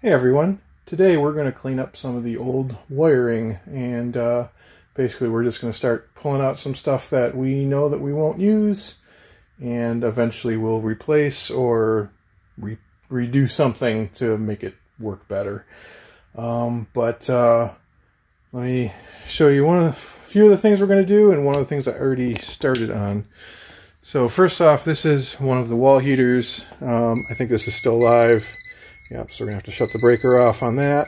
Hey everyone, today we're going to clean up some of the old wiring, and basically we're just going to start pulling out some stuff that we know that we won't use, and eventually we'll replace or redo something to make it work better. Let me show you a few of the things we're going to do, and one of the things I already started on. So first off, this is one of the wall heaters. I think this is still live. Yep, so we're going to have to shut the breaker off on that.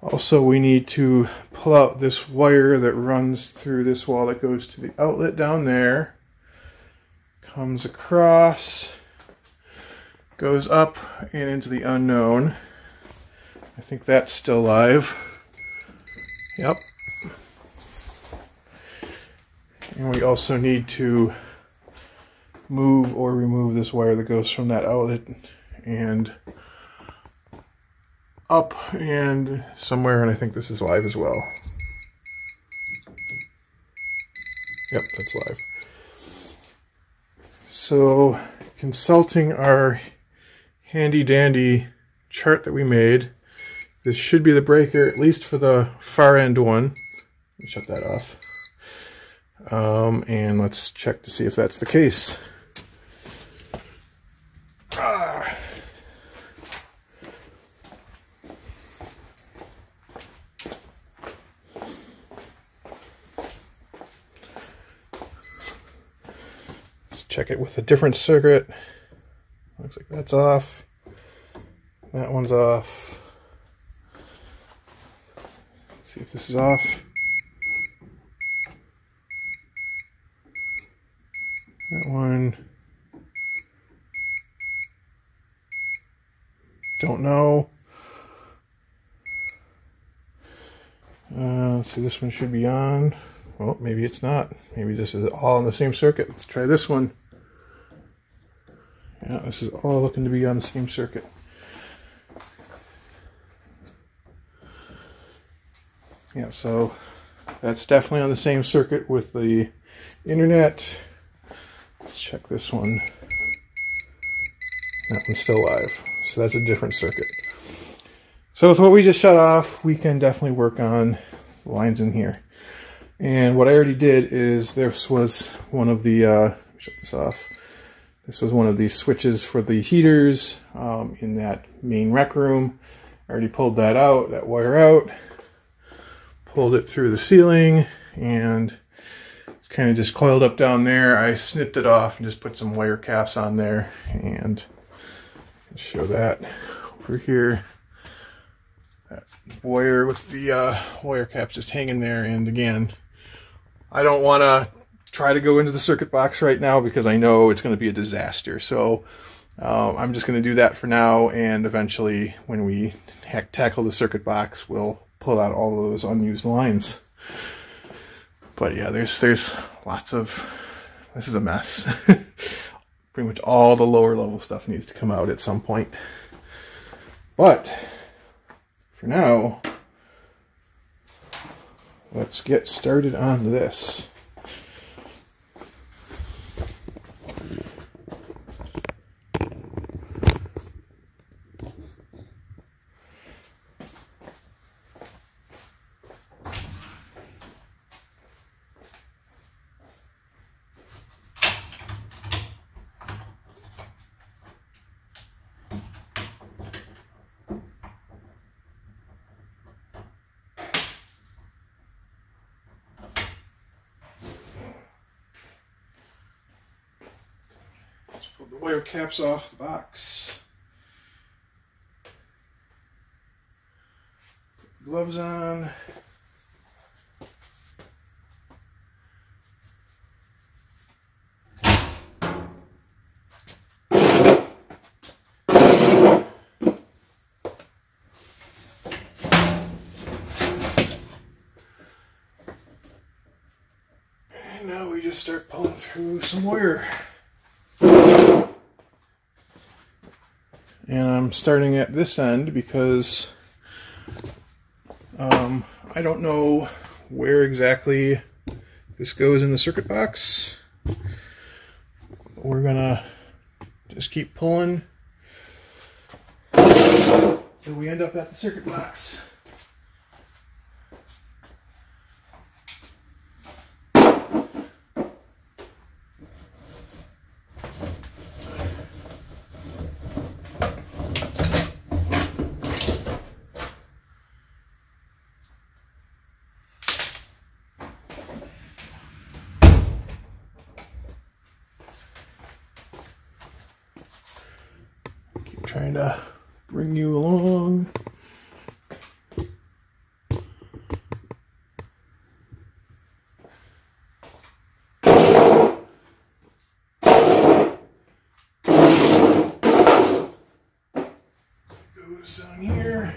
Also, we need to pull out this wire that runs through this wall that goes to the outlet down there. Comes across, goes up and into the unknown. I think that's still live. Yep. And we also need to move or remove this wire that goes from that outlet and up and somewhere, and I think this is live as well. Yep, that's live. So, consulting our handy dandy chart that we made, this should be the breaker, at least for the far end one. Let me shut that off. And let's check to see if that's the case. Let's check it with a different circuit. Looks like that's off. That one's off. Let's see if this is off. That one. Don't know. Let's see, this one should be on. Well, maybe it's not. Maybe this is all on the same circuit. Let's try this one. Yeah, this is all looking to be on the same circuit. Yeah, so that's definitely on the same circuit with the internet. Let's check this one. That one's still live. So that's a different circuit. So with what we just shut off, we can definitely work on the lines in here. And what I already did is this was one of the, let me shut this off. This was one of the switches for the heaters in that main rec room. I already pulled that out, that wire out, pulled it through the ceiling, and it's kind of just coiled up down there. I snipped it off and just put some wire caps on there, and show that over here. That wire with the wire caps just hanging there. And again, I don't want to try to go into the circuit box right now because I know it's going to be a disaster. So I'm just going to do that for now, and eventually when we tackle the circuit box, we'll pull out all those unused lines. But yeah, there's lots of, this is a mess. Pretty much all the lower level stuff needs to come out at some point. But for now, let's get started on this. Pull the wire caps off the box. Put the gloves on. And now we just start pulling through some wire. And I'm starting at this end because I don't know where exactly this goes in the circuit box. We're gonna just keep pulling till we end up at the circuit box. Trying to bring you along. Goes down here.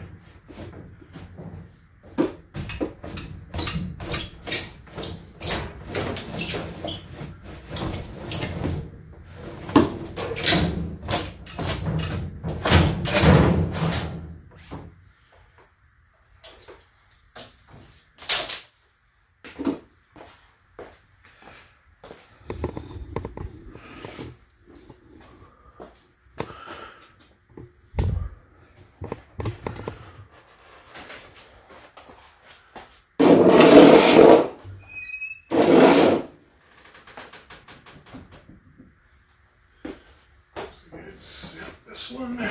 This one.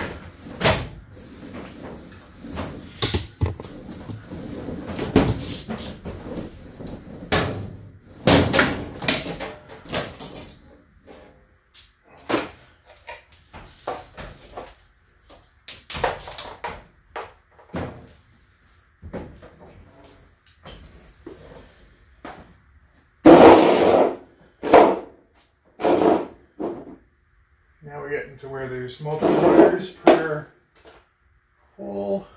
Now we're getting to where there's multiple wires per hole.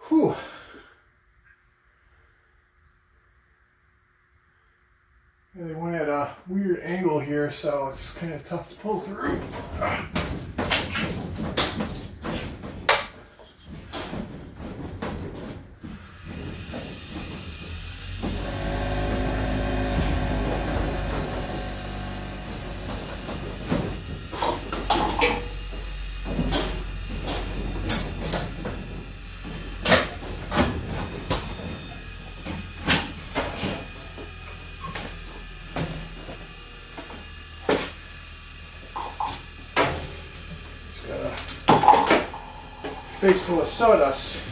Whew. Yeah, they went at a weird angle here, so it's kind of tough to pull through. Face full of sawdust.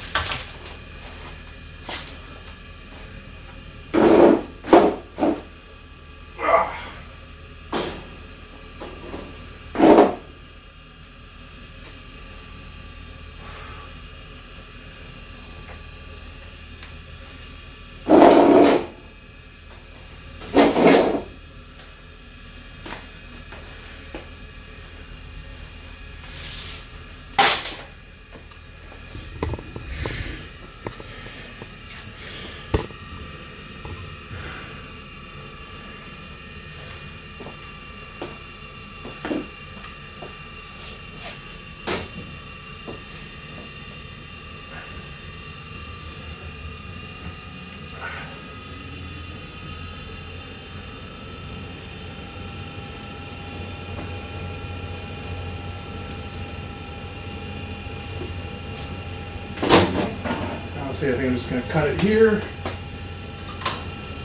See, I think I'm just going to cut it here.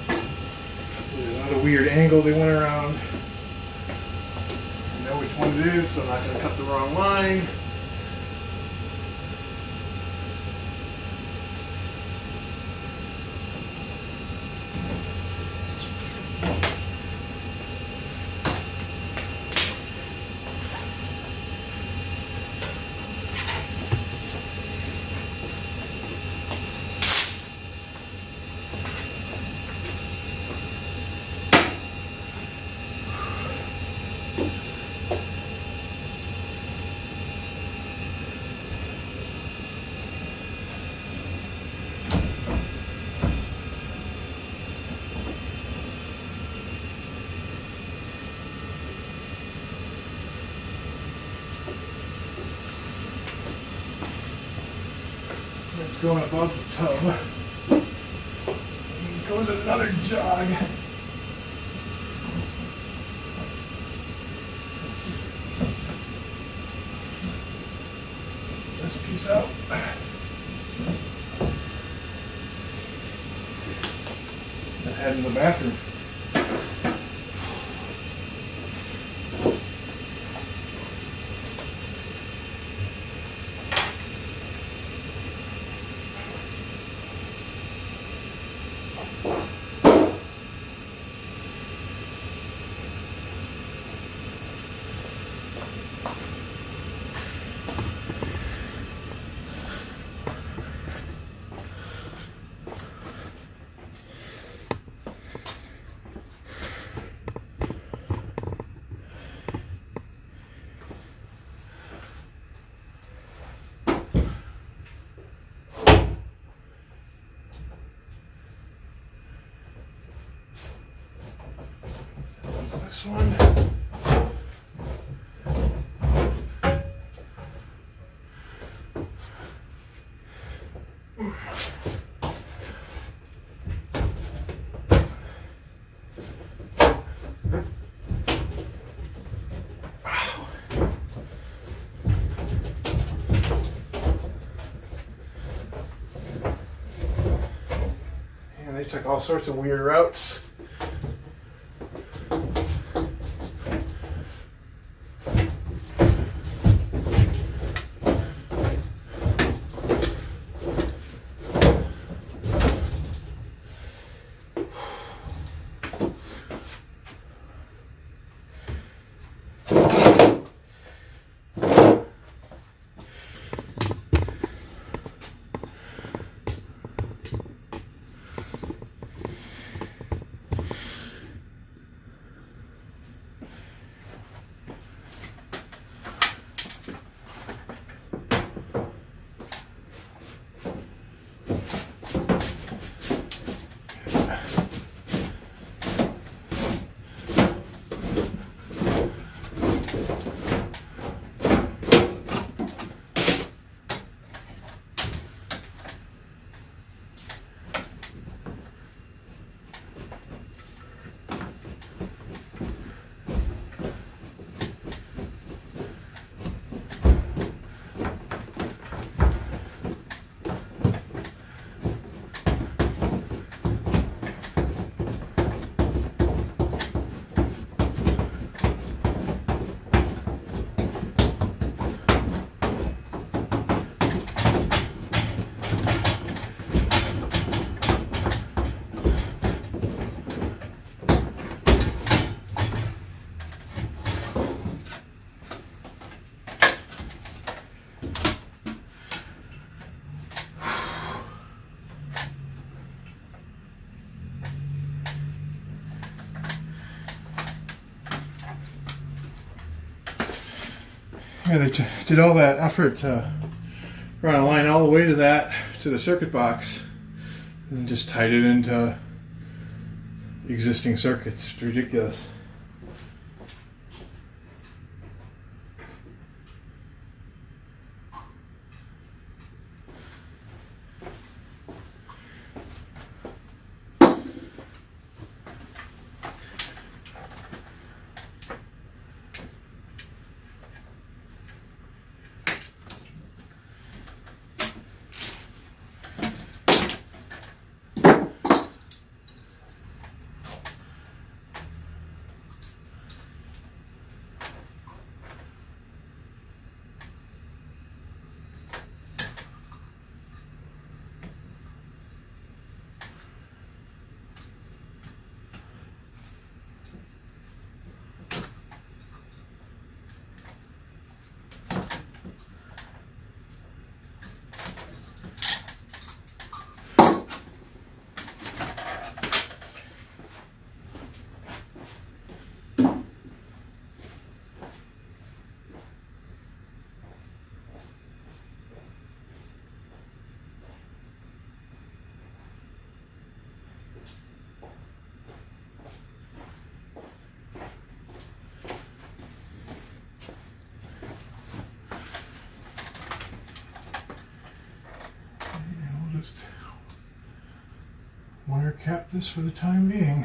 There's another weird angle they went around. I know which one it is, so I'm not going to cut the wrong line. It's going above the tub. And goes another jog. This piece out. And head in the bathroom. This one. And they took all sorts of weird routes. Yeah, they did all that effort to run a line all the way to the circuit box, and then just tied it into existing circuits. It's ridiculous. just wire cap this for the time being.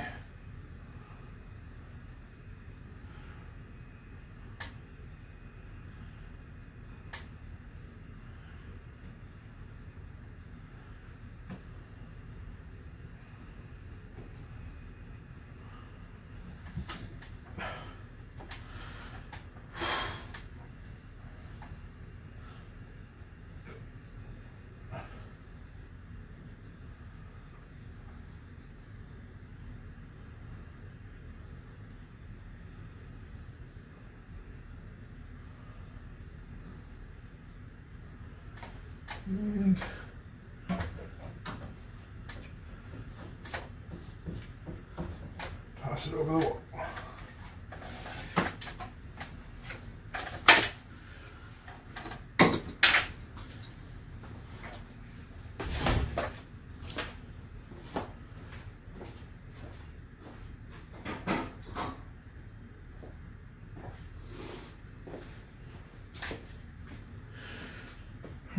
And toss it over the wall.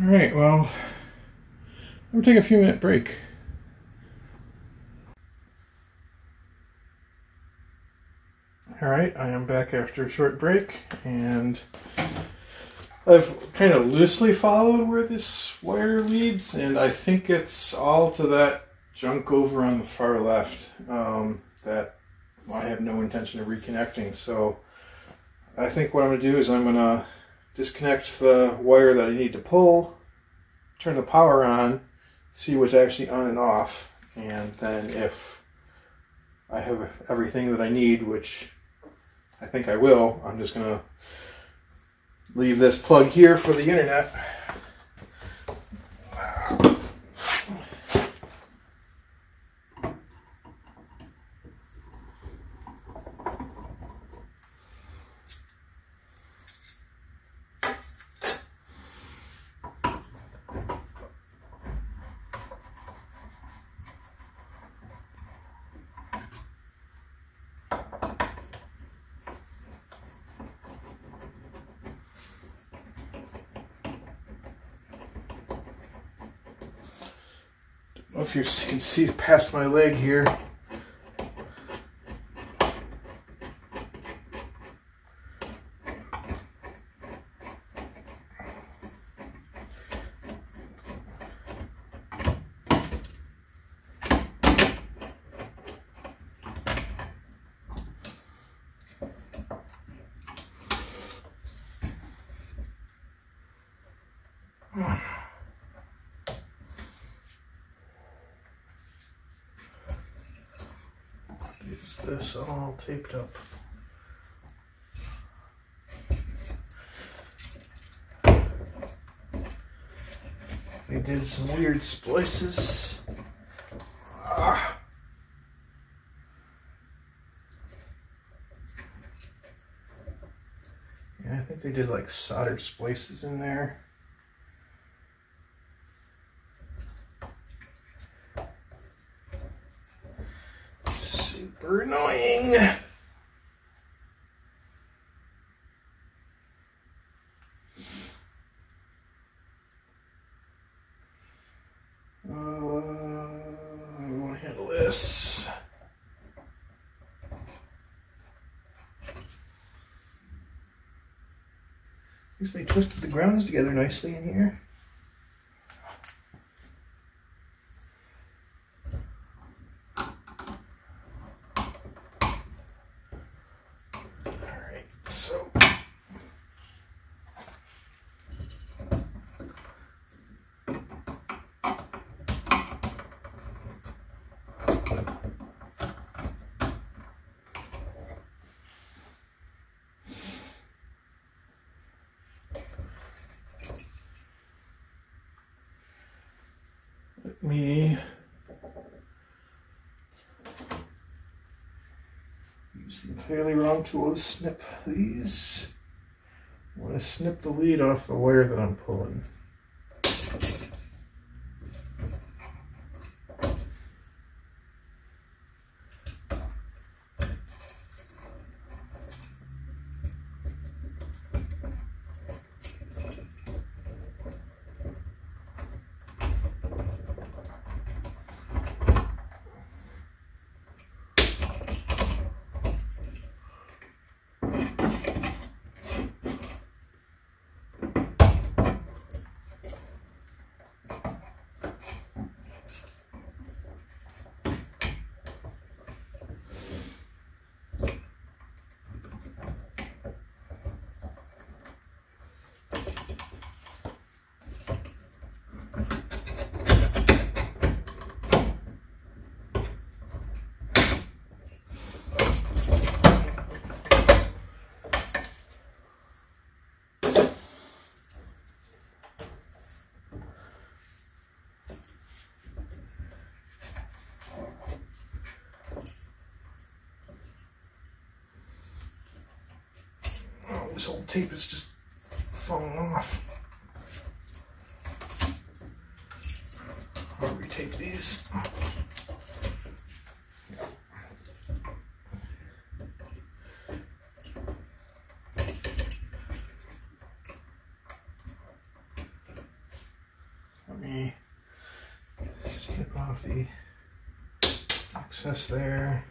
All right, well, we'll take a few minute break. All right, I am back after a short break, and I've kind of loosely followed where this wire leads, and I think it's all to that junk over on the far left that I have no intention of reconnecting. So I think what I'm going to do is I'm going to disconnect the wire that I need to pull, turn the power on, see what's actually on and off, and then if I have everything that I need, which I think I will, I'm just going to leave this plug here for the internet. I don't know if you can see past my leg here. Is this all taped up? We did some weird splices. Yeah, I think they did like solder splices in there. Super annoying. I want to handle this. At least they twisted the grounds together nicely in here. Let me use the entirely wrong tool to snip these. I want to snip the lead off the wire that I'm pulling. This old tape is just falling off. I'll retape these. Let me snip off the excess there.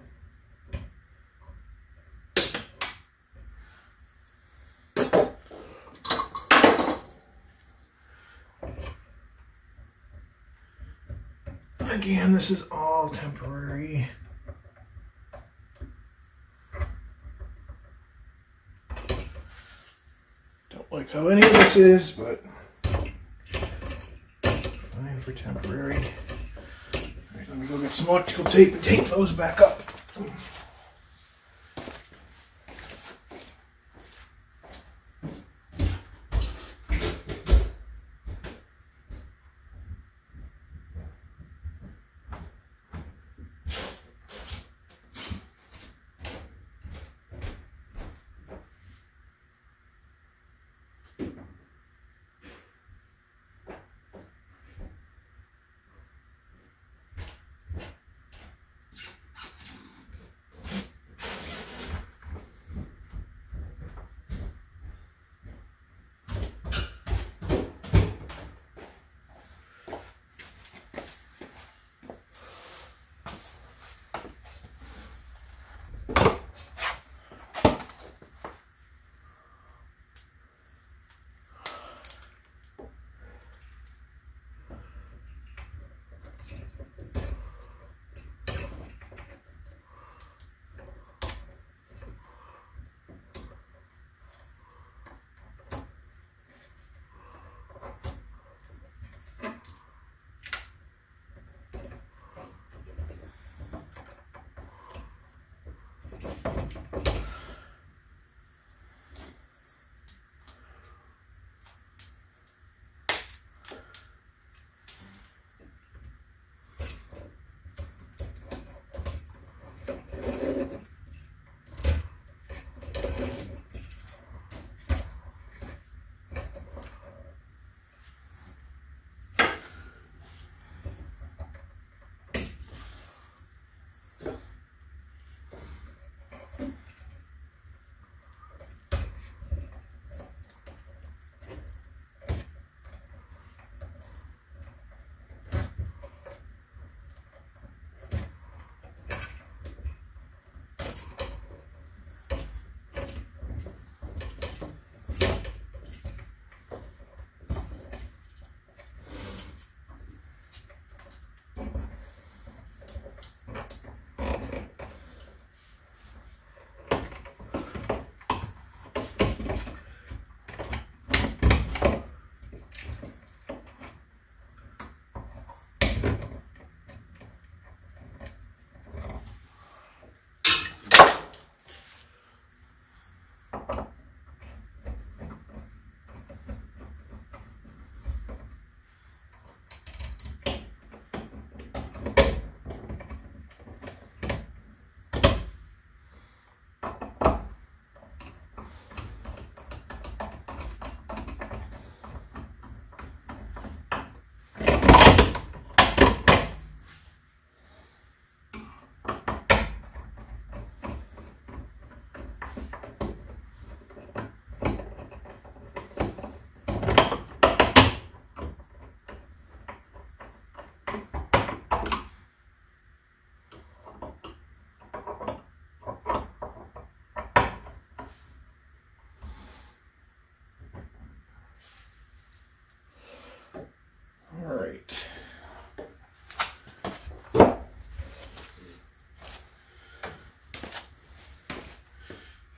Again, this is all temporary. Don't like how any of this is, but fine for temporary. All right, let me go get some electrical tape and tape those back up.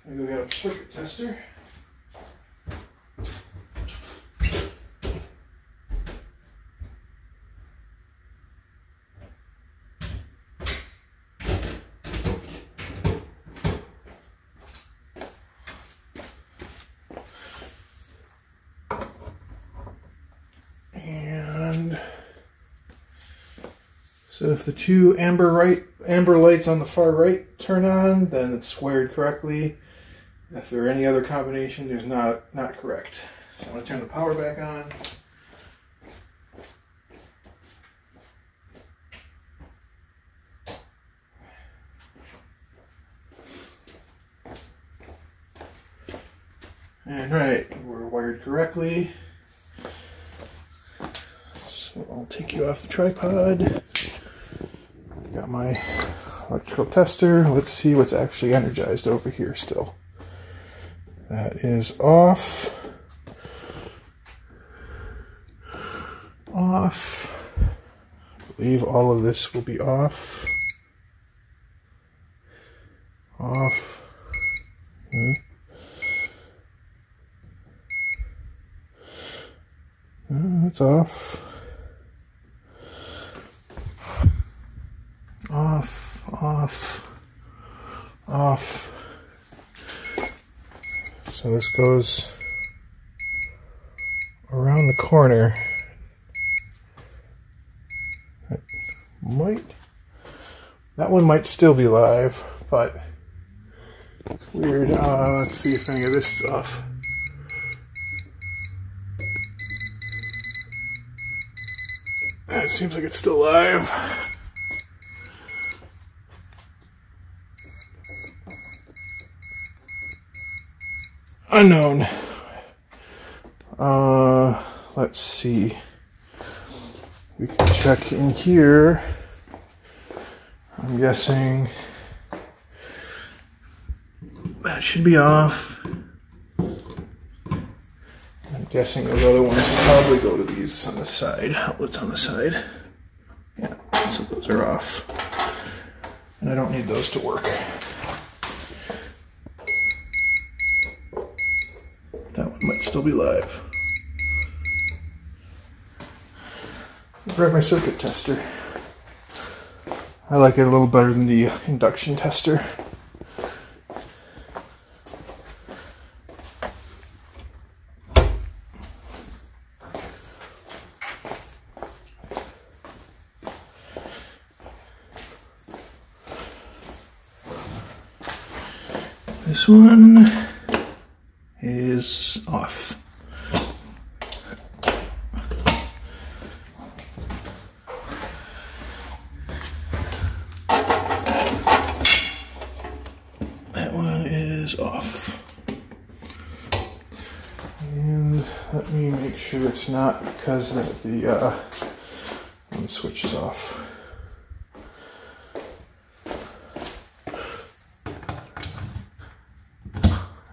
We got a circuit tester. And so if the two amber lights on the far right turn on, then it's wired correctly. If there are any other combination, there's not correct. So I'm going to turn the power back on. And right, we're wired correctly. So I'll take you off the tripod. Got my electrical tester. Let's see what's actually energized over here still. That is off. Off. I believe all of this will be off. Off. That's off. Off, off, off. So this goes around the corner. That one might still be live, but it's weird. Let's see if any of this is off. It seems like it's still live. Unknown. Let's see. We can check in here. I'm guessing that should be off. I'm guessing those other ones probably go to these on the side, outlets on the side. Yeah, so those are off. And I don't need those to work. That one might still be live. I'll grab my circuit tester. I like it a little better than the induction tester. This one is off. That one is off. And let me make sure it's not because the one switch is off.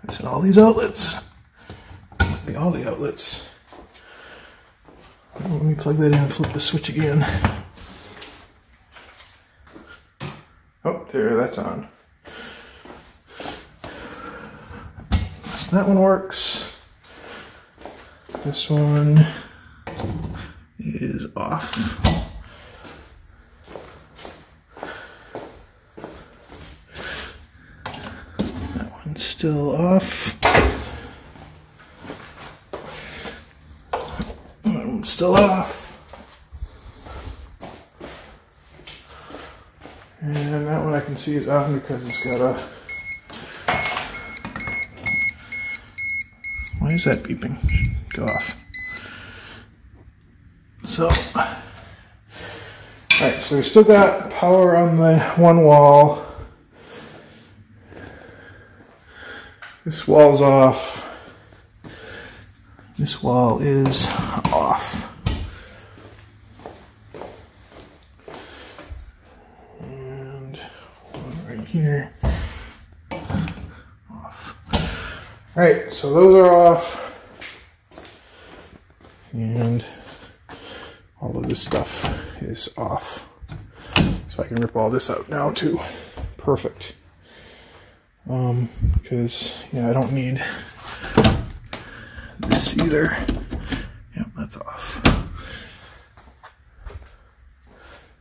I said all these outlets. Might be all the outlets. Let me plug that in and flip the switch again. Oh, there, that's on. So that one works. This one is off. That one's still off. That one's still off. And that one I can see is on because it's got a... Why is that beeping? Go off. So, alright, so we still got power on the one wall. This wall's off. This wall is off. And one right here. Off. Alright, so those are off. And all of this stuff is off. So I can rip all this out now too. Perfect. Because, yeah, I don't need this either. Yep, that's off.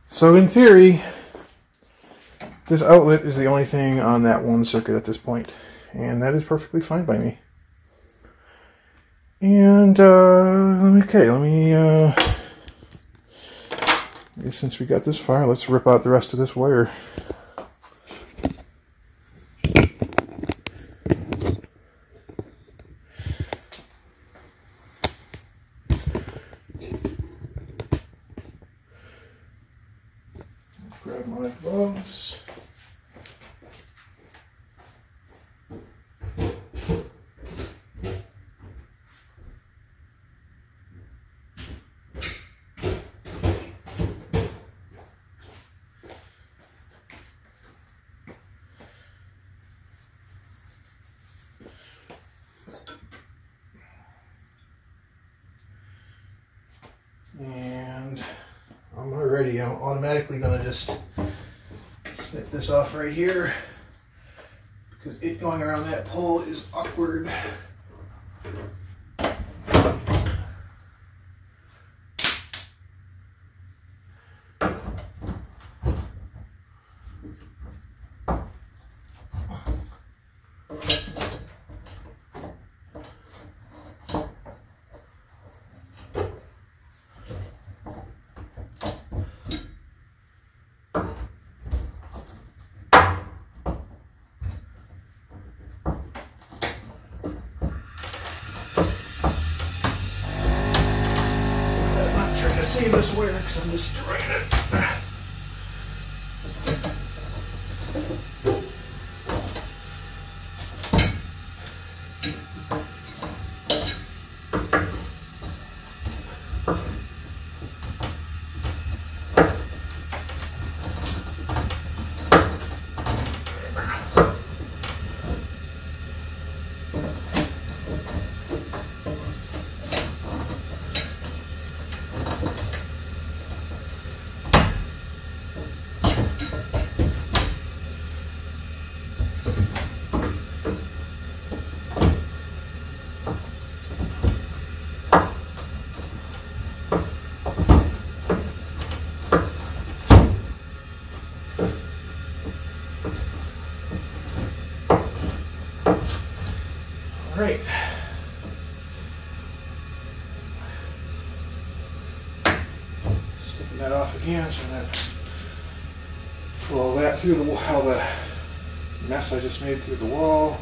So in theory, this outlet is the only thing on that one circuit at this point. And that is perfectly fine by me. And, since we got this far, let's rip out the rest of this wire. grab my gloves. And I'm already, I'm automatically going to just snip this off right here because it going around that pole is awkward. See this where because I'm destroying it. Right. Sticking that off again, so I'm going to pull all that through the how the mess I just made through the wall.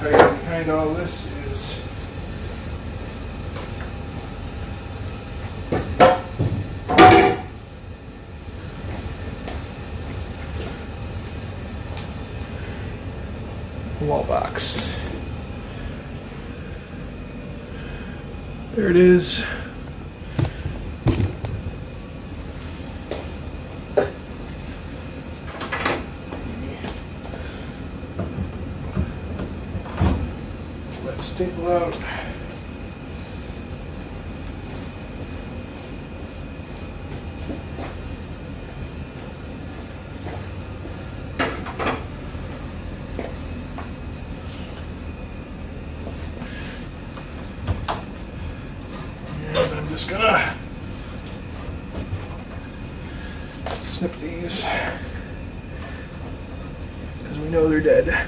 Behind all this is a wall box. There it is. Staple out. And I'm just gonna snip these because we know they're dead.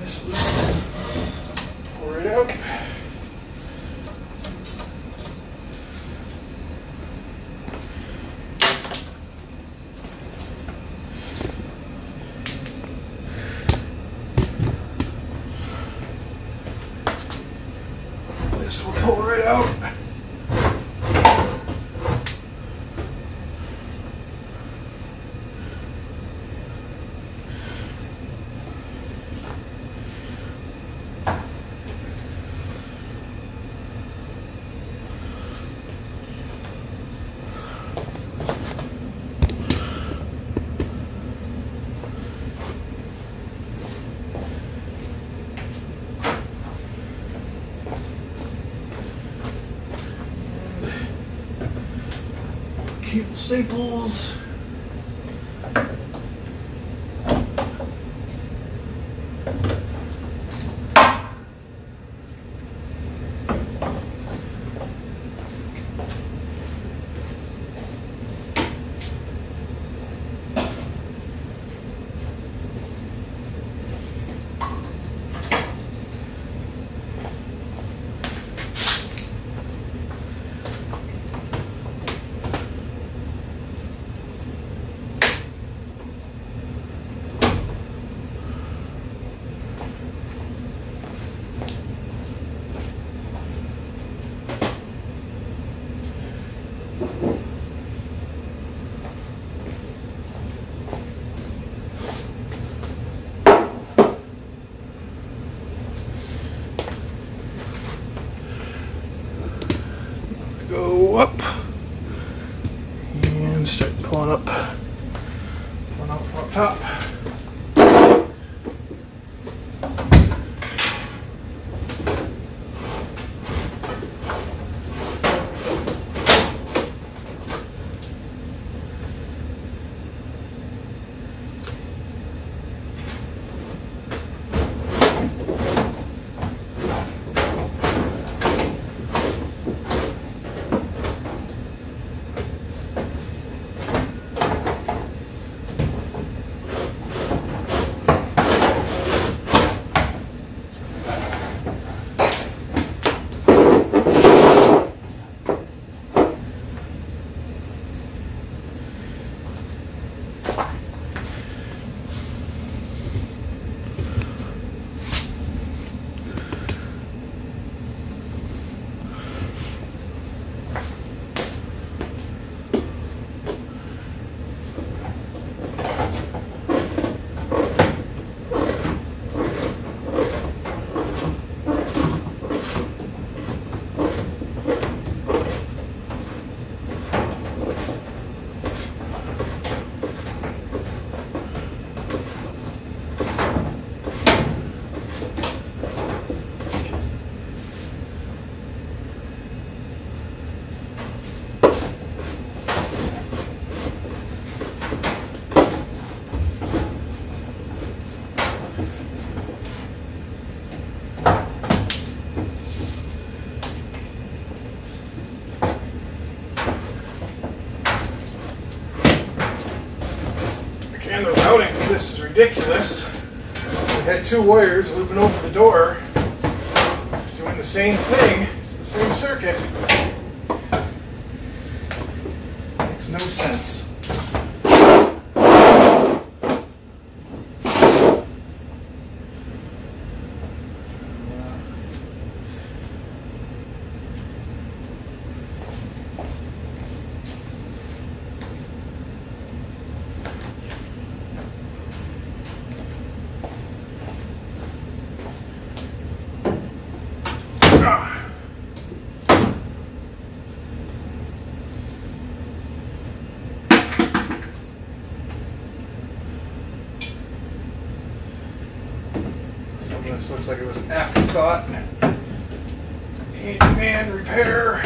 This will pour it out. This will pull right out. cable staples. Go up and start pulling up from up top. And the routing for this is ridiculous. We had two wires looping over the door, doing the same thing to the same circuit. Makes no sense. This looks like it was an afterthought. Handyman repair.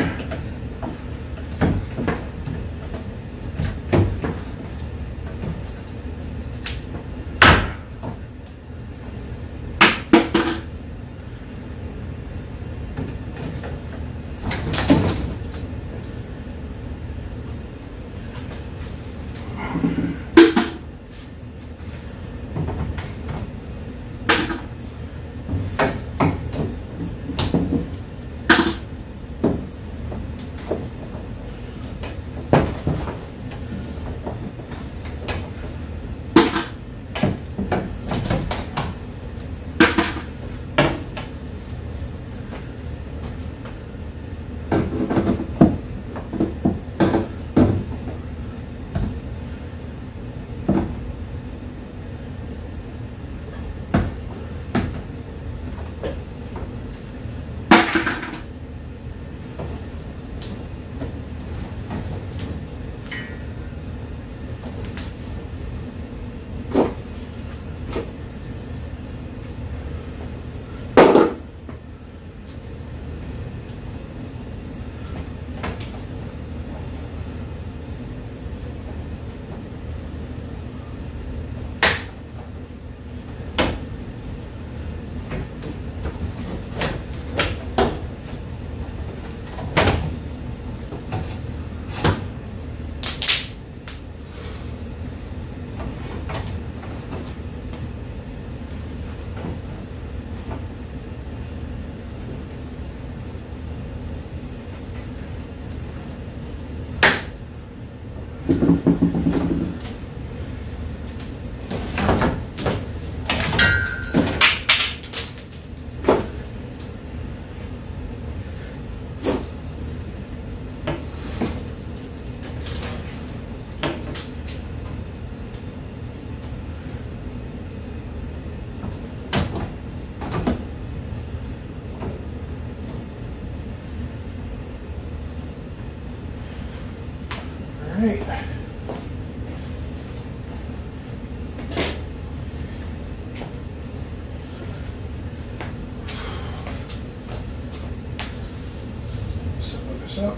this up.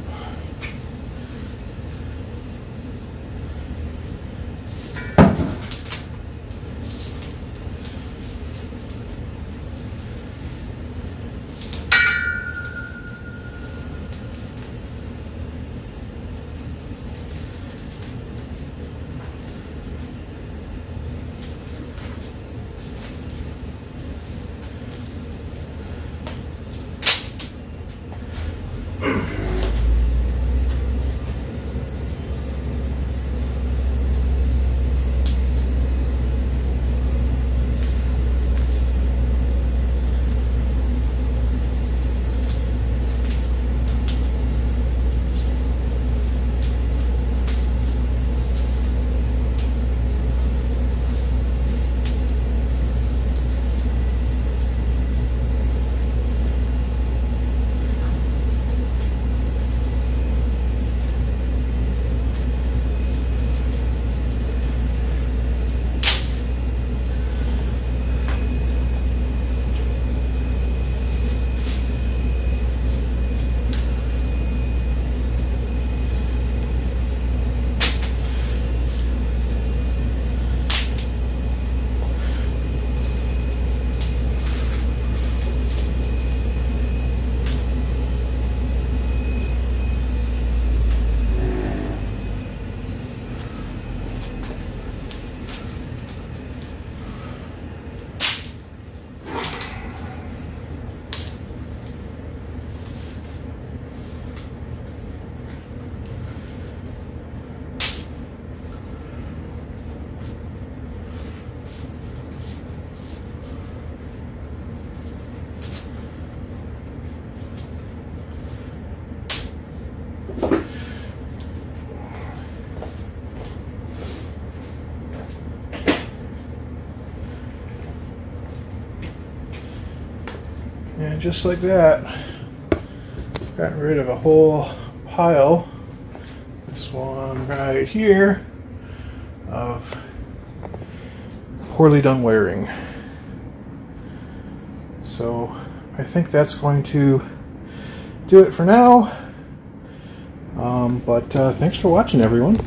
And just like that, gotten rid of a whole pile, this one right here, of poorly done wiring. So I think that's going to do it for now. But thanks for watching, everyone.